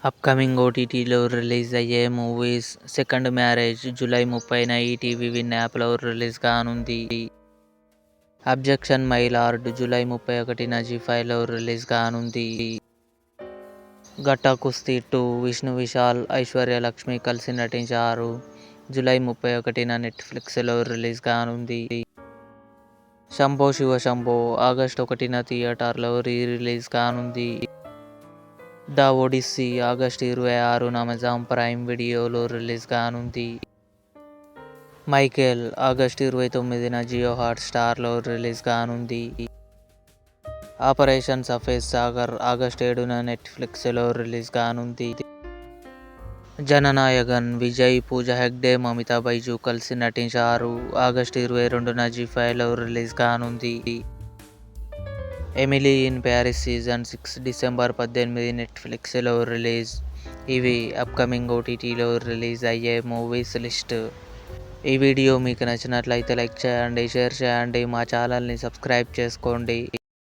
Upcoming ఓటీటీలో release అయ్యే movies 'second marriage' July 30న ఈటీవీ విన్ యాప్లో రిలీజ్ కానుంది. 'అబ్జెక్షన్ మై లార్డ్' జూలై 31న జీ5లో రిలీజ్ కానుంది. 'గట్టా కుస్తీ 2' విష్ణు విశాల్, ఐశ్వర్య లక్ష్మి కలిసి నటించారు. జూలై 31న నెట్ఫ్లిక్స్లో రిలీజ్ కానుంది. 'శంభో శివ శంభో' ఆగస్టు 1న థియేటర్లో రిలీజ్ కానుంది. 'ద ఒడిస్సీ' ఆగస్టు 26న అమెజాన్ ప్రైమ్ వీడియోలో రిలీజ్ కానుంది. 'మైకేల్' ఆగస్టు 29న జియో హాట్స్టార్లో రిలీజ్ కానుంది. 'ఆపరేషన్ సఫేద్ సాగర్' ఆగస్టు 7న నెట్ఫ్లిక్స్లో రిలీజ్ కానుంది. 'జననాయగన్' విజయ్, పూజా హెగ్డే, మమితా బైజు కలిసి నటించారు. ఆగస్టు 22న జీ5లో రిలీజ్ కానుంది. 'Emily in Paris season 6' December 18 నెట్ఫ్లిక్స్లో రిలీజ్. ఇవి అప్కమింగ్ ఓటీటీలో రిలీజ్ అయ్యే మూవీస్ లిస్ట్. ఈ వీడియో మీకు నచ్చినట్లయితే లైక్ చేయండి, షేర్ చేయండి, మా ఛానల్ని సబ్స్క్రైబ్ చేసుకోండి.